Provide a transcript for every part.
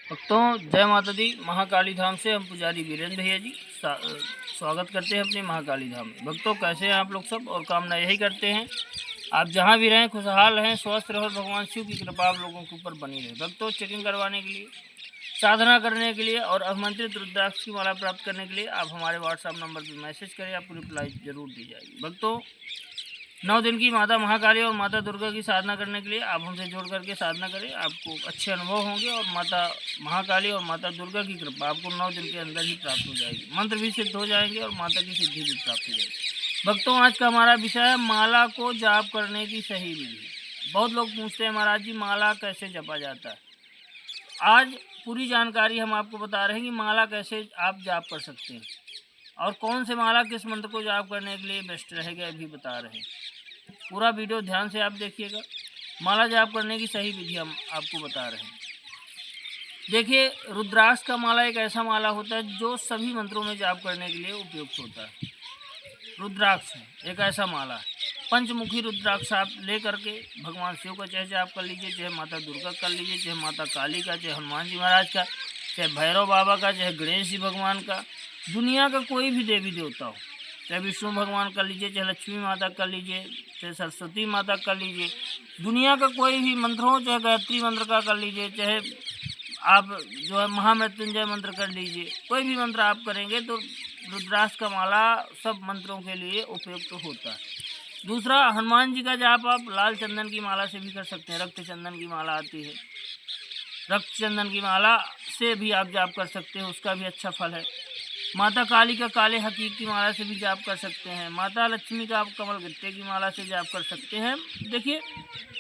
भक्तों जय माता दी। महाकाली धाम से हम पुजारी वीरेंद्र भैया जी स्वागत करते हैं अपने महाकाली धाम में। भक्तों कैसे हैं आप लोग सब, और कामना यही करते हैं आप जहां भी रहें खुशहाल रहें, स्वस्थ रहो, भगवान शिव की कृपा आप लोगों के ऊपर बनी रहे। भक्तों चेकिंग करवाने के लिए, साधना करने के लिए और आमंत्रित रुद्राक्ष की माला प्राप्त करने के लिए आप हमारे व्हाट्सएप नंबर पर मैसेज करें, आपको रिप्लाई जरूर दी जाएगी। भक्तों 9 दिन की माता महाकाली और माता दुर्गा की साधना करने के लिए आप हमसे जुड़ करके साधना करें, आपको अच्छे अनुभव होंगे और माता महाकाली और माता दुर्गा की कृपा आपको 9 दिन के अंदर ही प्राप्त हो जाएगी। मंत्र भी सिद्ध हो जाएंगे और माता की सिद्धि भी प्राप्त हो जाएगी। भक्तों आज का हमारा विषय है माला को जाप करने की सही विधि। बहुत लोग पूछते हैं महाराज जी माला कैसे जपा जाता है। आज पूरी जानकारी हम आपको बता रहे हैं कि माला कैसे आप जाप कर सकते हैं और कौन से माला किस मंत्र को जाप करने के लिए बेस्ट रहेगा ये भी बता रहे हैं। पूरा वीडियो ध्यान से आप देखिएगा। माला जाप करने की सही विधि हम आपको बता रहे हैं। देखिए रुद्राक्ष का माला एक ऐसा माला होता है जो सभी मंत्रों में जाप करने के लिए उपयुक्त होता है। रुद्राक्ष एक ऐसा माला है, पंचमुखी रुद्राक्ष आप ले करके भगवान शिव का चाहे जाप कर लीजिए, चाहे माता दुर्गा कर लीजिए, चाहे माता काली का, चाहे हनुमान जी महाराज का, चाहे भैरव बाबा का, चाहे गणेश जी भगवान का, दुनिया का कोई भी देवी देवता हो, चाहे विष्णु भगवान कर लीजिए, चाहे लक्ष्मी माता कर लीजिए, चाहे सरस्वती माता कर लीजिए, दुनिया का कोई भी मंत्र हो, चाहे गायत्री मंत्र का कर लीजिए, चाहे आप जो है महामृत्युंजय मंत्र कर लीजिए, कोई भी मंत्र आप करेंगे तो रुद्राक्ष का माला सब मंत्रों के लिए उपयुक्त होता है। दूसरा हनुमान जी का जाप आप लाल चंदन की माला से भी कर सकते हैं। रक्त चंदन की माला आती है, रक्त चंदन की माला से भी आप जाप कर सकते हैं, उसका भी अच्छा फल है। माता काली का काले हकीक की माला से भी जाप कर सकते हैं। माता लक्ष्मी का आप कमल गट्टे की माला से जाप कर सकते हैं। देखिए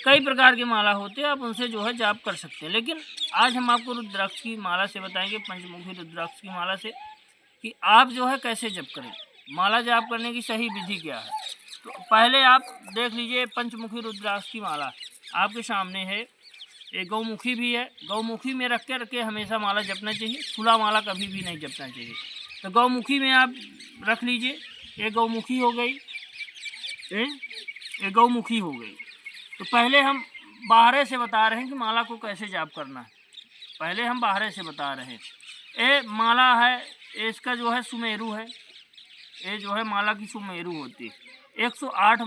कई प्रकार की माला होते हैं, आप उनसे जो है जाप कर सकते हैं। लेकिन आज हम आपको रुद्राक्ष की माला से बताएंगे, पंचमुखी रुद्राक्ष की माला से, कि आप जो है कैसे जप करें, माला जाप करने की सही विधि क्या है। तो पहले आप देख लीजिए पंचमुखी रुद्राक्ष की माला आपके सामने है। एक गौमुखी भी है, गौमुखी में रख के हमेशा माला जपना चाहिए, खुला माला कभी भी नहीं जपना चाहिए। तो गौमुखी में आप रख लीजिए, एक गौमुखी हो गई, एक गौमुखी हो गई। तो पहले हम बाहरे से बता रहे हैं कि माला को कैसे जाप करना है। पहले हम बाहरे से बता रहे हैं। ये माला है, इसका जो है सुमेरु है, ये जो है माला की सुमेरु होती है। 108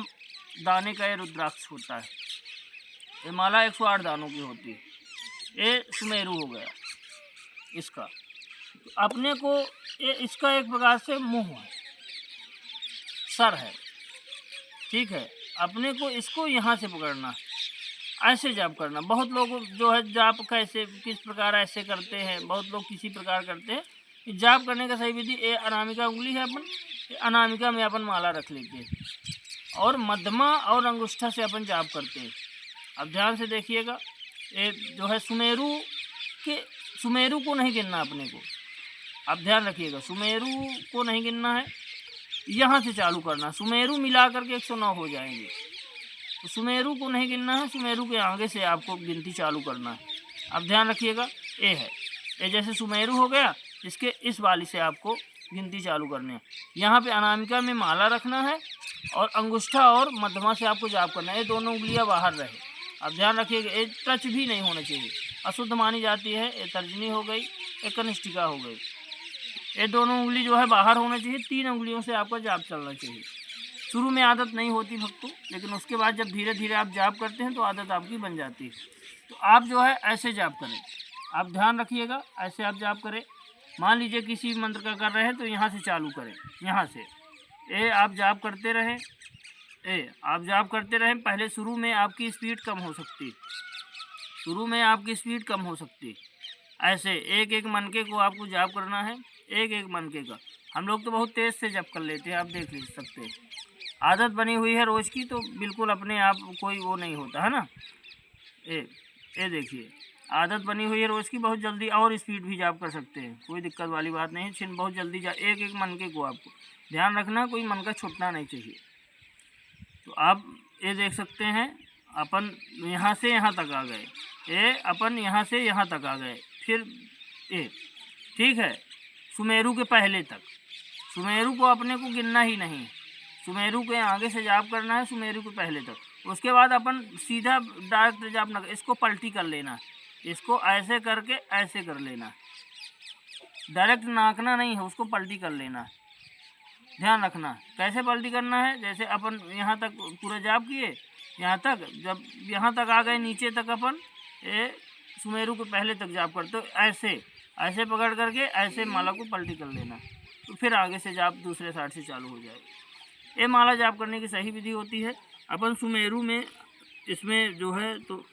दाने का ये रुद्राक्ष होता है। ये माला 108 दानों की होती है। ये सुमेरु हो गया इसका। तो अपने को ये इसका एक प्रकार से मुंह है, सर है, ठीक है। अपने को इसको यहाँ से पकड़ना, ऐसे जाप करना। बहुत लोग जो है जाप कैसे किस प्रकार ऐसे करते हैं, बहुत लोग किसी प्रकार करते हैं। जाप करने का सही विधि, ये अनामिका उंगली है अपन, अनामिका में अपन माला रख लेते हैं और मध्यमा और अंगूठा से अपन जाप करते हैं। अब ध्यान से देखिएगा, ये जो है सुमेरु को नहीं गिनना अपने को। अब ध्यान रखिएगा, सुमेरु को नहीं गिनना है, यहाँ से चालू करना। सुमेरु मिला करके 109 हो जाएंगे। तो सुमेरु को नहीं गिनना है, सुमेरु के आगे से आपको गिनती चालू करना है। अब ध्यान रखिएगा, ये है, ये जैसे सुमेरु हो गया, इसके इस वाली से आपको गिनती चालू करनी है। यहाँ पे अनामिका में माला रखना है और अंगूठा और मध्यमा से आपको जाप करना है। ये दोनों उंगलियाँ बाहर रहे। अब ध्यान रखिएगा, ये टच भी नहीं होना चाहिए, अशुद्ध मानी जाती है। ये तर्जनी हो गई, एक कनिष्ठिका हो गई। ये दोनों उंगली जो है बाहर होना चाहिए। 3 उंगलियों से आपका जाप चलना चाहिए। शुरू में आदत नहीं होती भक्तों, लेकिन उसके बाद जब धीरे धीरे आप जाप करते हैं तो आदत आपकी बन जाती है। तो आप जो है ऐसे जाप करें। आप ध्यान रखिएगा, ऐसे आप जाप करें। मान लीजिए किसी मंत्र का कर रहे हैं तो यहाँ से चालू करें, यहाँ से ए आप जाप करते रहें, आप जाप करते रहें। पहले शुरू में आपकी स्पीड कम हो सकती है, शुरू में आपकी स्पीड कम हो सकती है। ऐसे एक एक मनके को आपको जाप करना है, एक एक मनके का। हम लोग तो बहुत तेज़ से जप कर लेते हैं, आप देख सकते हैं। आदत बनी हुई है रोज़ की, तो बिल्कुल अपने आप कोई वो नहीं होता है ना। ये देखिए, आदत बनी हुई है रोज़ की, बहुत जल्दी और स्पीड भी जाप कर सकते हैं, कोई दिक्कत वाली बात नहीं है। बहुत जल्दी एक एक मनके को आपको ध्यान रखना, कोई मनका छूटना नहीं चाहिए। तो आप ये देख सकते हैं, अपन यहाँ से यहाँ तक आ गए, ये अपन यहाँ से यहाँ तक आ गए, फिर ये ठीक है। सुमेरु के पहले तक, सुमेरु को अपने को गिनना ही नहीं, सुमेरु के आगे से जाप करना है, सुमेरु के पहले तक। उसके बाद अपन सीधा डायरेक्ट जाप ना, इसको पलटी कर लेना, इसको ऐसे करके ऐसे कर लेना, डायरेक्ट नाकना नहीं है, उसको पलटी कर लेना है। ध्यान रखना कैसे पलटी करना है। जैसे अपन यहाँ तक पूरा जाप किए, यहाँ तक, जब यहाँ तक आ गए नीचे तक अपन ये सुमेरु के पहले तक जाप करते, तो ऐसे ऐसे पकड़ करके ऐसे माला को पलटी कर लेना, तो फिर आगे से जाप दूसरे साइड से चालू हो जाएगा। ये माला जाप करने की सही विधि होती है। अपन सुमेरु में इसमें जो है तो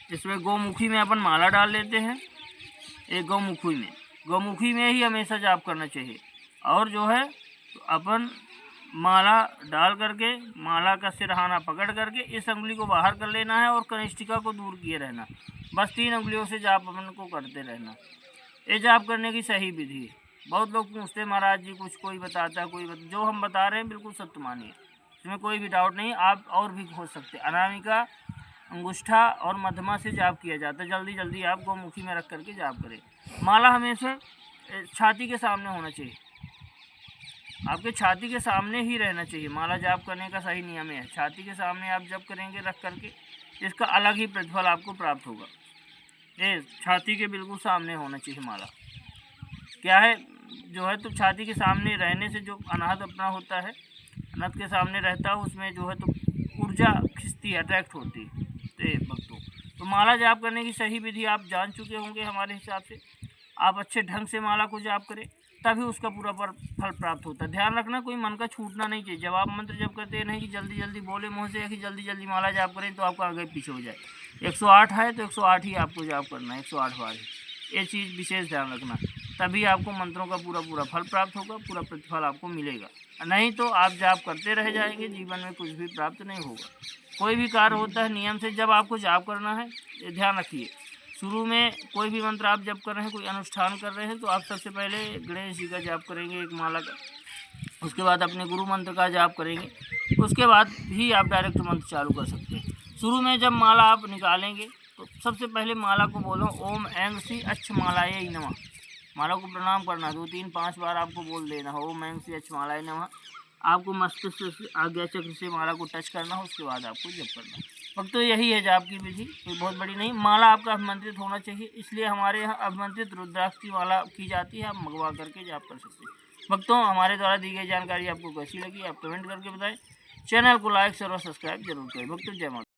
इसमें गौमुखी में अपन माला डाल लेते हैं। एक गौमुखी में ही हमेशा जाप करना चाहिए। और जो है तो अपन माला डाल करके माला का सिरहाना पकड़ करके इस उंगली को बाहर कर लेना है और कनिष्ठिका को दूर किए रहना। बस 3 उंगलियों से जाप अपन को करते रहना। ये जाप करने की सही विधि है। बहुत लोग पूछते हैं महाराज जी कुछ कोई बताता है, जो हम बता रहे हैं बिल्कुल सत्य मानिए, इसमें कोई भी डाउट नहीं। आप और भी खोज सकते। अनामिका, अंगुष्ठा और मध्यमा से जाप किया जाता है। जल्दी जल्दी आप गौमुखी में रख करके जाप करें। माला हमेशा छाती के सामने होना चाहिए, आपके छाती के सामने ही रहना चाहिए। माला जाप करने का सही नियम है, छाती के सामने आप जप करेंगे रख करके, इसका अलग ही प्रतिफल आपको प्राप्त होगा। ये छाती के बिल्कुल सामने होना चाहिए माला। क्या है जो है तो छाती के सामने रहने से जो अनाहत अपना होता है, अनहत के सामने रहता है, उसमें जो है तो ऊर्जा खिंचती है, अट्रैक्ट होती है। तो भक्तों, तो माला जाप करने की सही विधि आप जान चुके होंगे। हमारे हिसाब से आप अच्छे ढंग से माला को जाप करें, तभी उसका पूरा फल प्राप्त होता है। ध्यान रखना कोई मन का छूटना नहीं चाहिए। जब आप मंत्र जप करते हैं नहीं कि जल्दी जल्दी बोले मुँह से, या कि जल्दी जल्दी माला जाप करें तो आपका आगे पीछे हो जाए। 108 है तो 108 ही आपको जाप करना है, 108 बार ही। ये चीज़ विशेष ध्यान रखना, तभी आपको मंत्रों का पूरा फल प्राप्त होगा, पूरा प्रतिफल आपको मिलेगा। नहीं तो आप जाप करते रह जाएंगे, जीवन में कुछ भी प्राप्त नहीं होगा। कोई भी कार्य होता है नियम से। जब आपको जाप करना है, ये ध्यान रखिए, शुरू में कोई भी मंत्र आप जप कर रहे हैं, कोई अनुष्ठान कर रहे हैं, तो आप सबसे पहले गणेश जी का जाप करेंगे एक माला का, उसके बाद अपने गुरु मंत्र का जाप करेंगे, उसके बाद ही आप डायरेक्ट मंत्र चालू कर सकते हैं। शुरू में जब माला आप निकालेंगे तो सबसे पहले माला को बोलो ओम ऐं सी अच्छ मालाय नमः। माला को प्रणाम करना, 2 3 5 बार आपको बोल देना हो ओम ऐं सी अच्छ मालाय नमः। आपको मस्तिष्क से आज्ञा चक्र से माला को टच करना हो, उसके बाद आपको जप करना। वक्त तो यही है जाप की विधि, कोई बहुत बड़ी नहीं। माला आपका अभिमंत्रित होना चाहिए, इसलिए हमारे यहाँ अभिमंत्रित रुद्राक्ष की माला की जाती है। आप मंगवा करके जाप कर सकते हैं। भक्तों, हमारे द्वारा दी गई जानकारी आपको कैसी लगी आप कमेंट करके बताएं। चैनल को लाइक शेयर और सब्सक्राइब जरूर करें। भक्तों, जय माता।